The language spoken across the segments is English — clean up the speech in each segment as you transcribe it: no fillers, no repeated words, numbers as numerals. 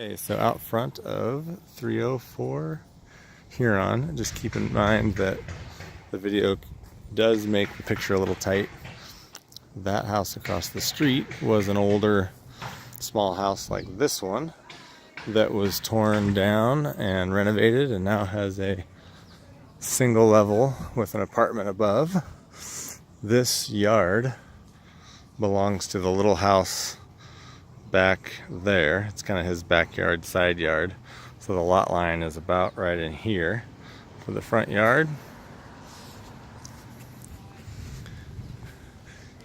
Okay, so out front of 304 Huron, just keep in mind that the video does make the picture a little tight. That house across the street was an older small house like this one that was torn down and renovated and now has a single level with an apartment above. This yard belongs to the little house back there. It's kind of his backyard, side yard. So the lot line is about right in here for the front yard.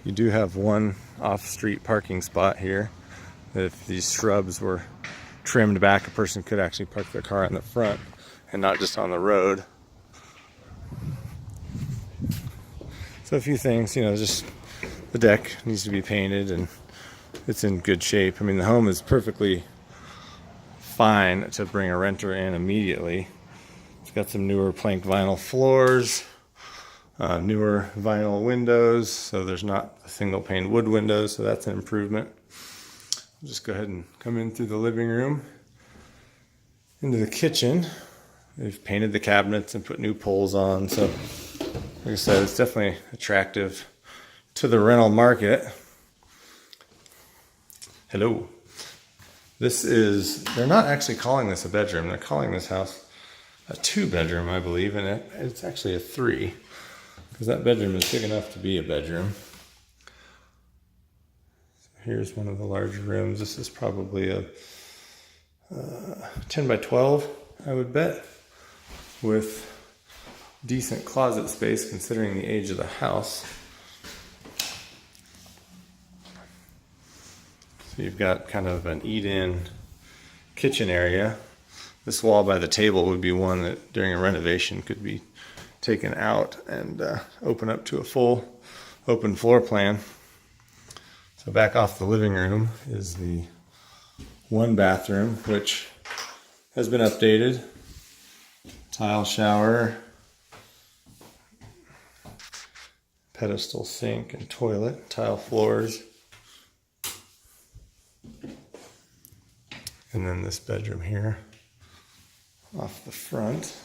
You do have one off-street parking spot here. If these shrubs were trimmed back, a person could actually park their car in the front and not just on the road. So a few things, just the deck needs to be painted and it's in good shape. I mean, the home is perfectly fine to bring a renter in immediately. It's got some newer plank vinyl floors, newer vinyl windows, so there's not a single pane wood window, so that's an improvement. I'll just go ahead and come in through the living room into the kitchen. They've painted the cabinets and put new poles on, so like I said, it's definitely attractive to the rental market. Hello. They're not actually calling this a bedroom. They're calling this house a 2-bedroom, I believe, and it's actually a 3, because that bedroom is big enough to be a bedroom. So here's one of the larger rooms. This is probably a 10 by 12, I would bet, with decent closet space considering the age of the house. So you've got kind of an eat-in kitchen area. This wall by the table would be one that during a renovation could be taken out and open up to a full open floor plan. So back off the living room is the one bathroom, which has been updated. Tile shower, pedestal sink and toilet, tile floors. And then this bedroom here off the front.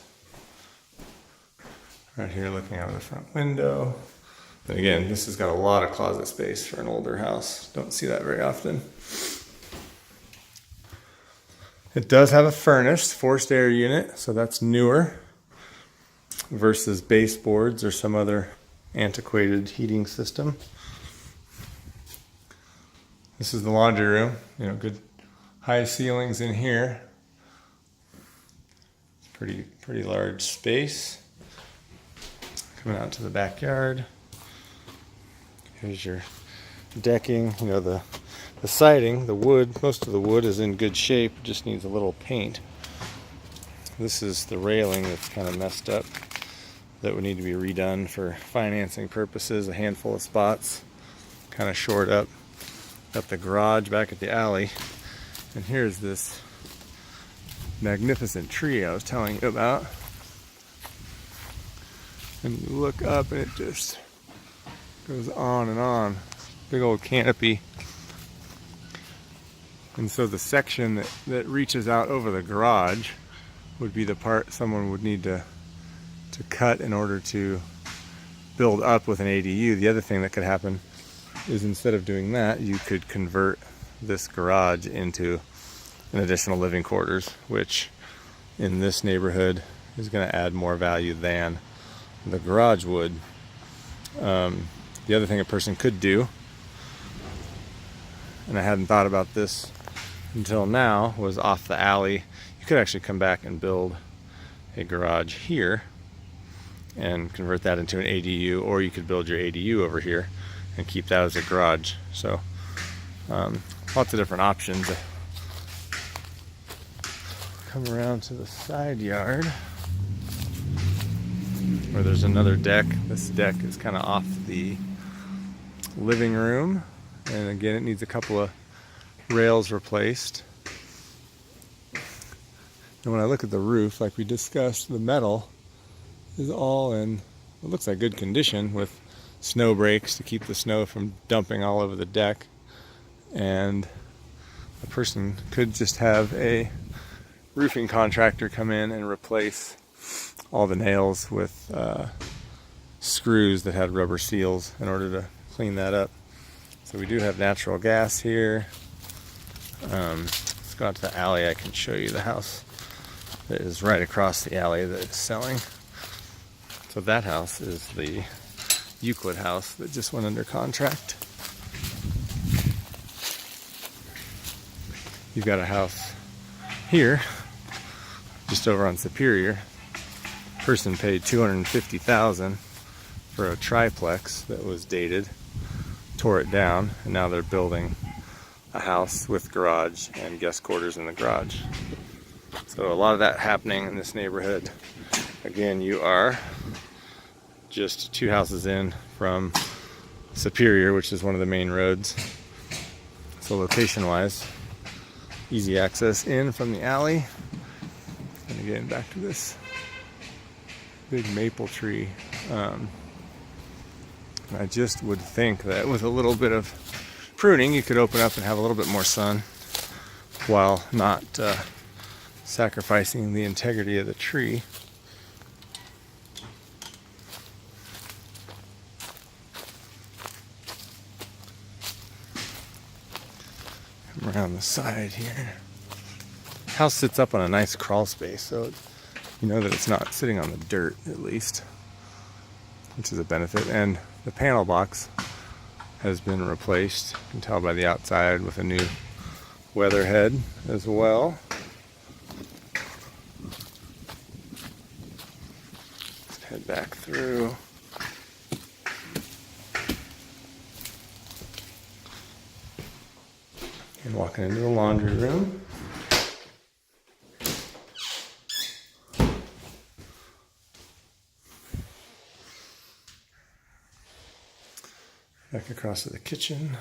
Right here looking out of the front window. And again, this has got a lot of closet space for an older house. Don't see that very often. It does have a furnace, forced air unit, so that's newer versus baseboards or some other antiquated heating system. This is the laundry room, good high ceilings in here. Pretty large space. Coming out to the backyard. Here's your decking. The siding, the wood, most of the wood is in good shape, just needs a little paint. This is the railing that's kind of messed up, that would need to be redone for financing purposes. A handful of spots kind of shored up. Got the garage back at the alley. And here's this magnificent tree I was telling you about. And you look up and it just goes on and on. Big old canopy. And so the section that reaches out over the garage would be the part someone would need to cut in order to build up with an ADU. The other thing that could happen is instead of doing that, you could convert this garage into an additional living quarters, which in this neighborhood is going to add more value than the garage would. The other thing a person could do, and I hadn't thought about this until now, was off the alley. You could actually come back and build a garage here and convert that into an ADU, or you could build your ADU over here and keep that as a garage. So lots of different options. Come around to the side yard where there's another deck. This deck is kind of off the living room, and again it needs a couple of rails replaced. And when I look at the roof, like we discussed, the metal is all in what looks like good condition, with snow breaks to keep the snow from dumping all over the deck, and a person could just have a roofing contractor come in and replace all the nails with screws that had rubber seals in order to clean that up. So we do have natural gas here. Let's go out to the alley. I can show you the house that is right across the alley that is selling. So that house is the Euclid house that just went under contract. You've got a house here, just over on Superior. Person paid $250,000 for a triplex that was dated, tore it down, and now they're building a house with garage and guest quarters in the garage. So a lot of that happening in this neighborhood. Again, you are just 2 houses in from Superior, which is one of the main roads. So location-wise, easy access in from the alley. And again, back to this big maple tree. I just would think that with a little bit of pruning, you could open up and have a little bit more sun while not sacrificing the integrity of the tree. Come around the side here. House sits up on a nice crawl space, so you know that it's not sitting on the dirt, at least, which is a benefit. And the panel box has been replaced. You can tell by the outside with a new weather head as well. Let's head back through. And walking into the laundry room. Back across to the kitchen.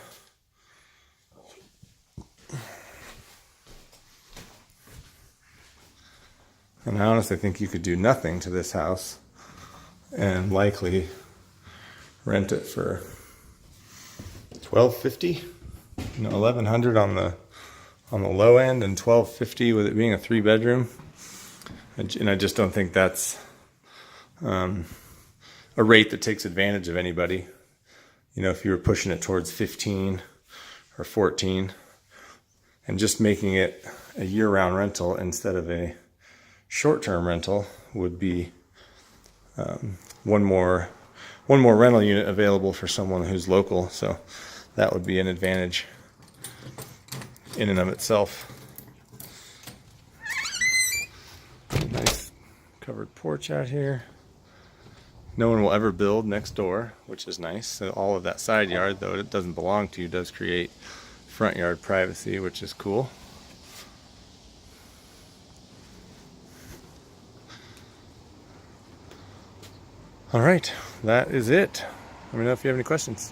And I honestly think you could do nothing to this house and likely rent it for $1,250, $1,100 on the low end, and $1,250 with it being a 3-bedroom. And I just don't think that's a rate that takes advantage of anybody. You know, if you were pushing it towards 15 or 14 and just making it a year-round rental instead of a short-term rental would be one more rental unit available for someone who's local. So that would be an advantage in and of itself. Nice covered porch out here. No one will ever build next door, which is nice. So all of that side yard, though it doesn't belong to you, does create front yard privacy, which is cool. All right, that is it. Let me know if you have any questions.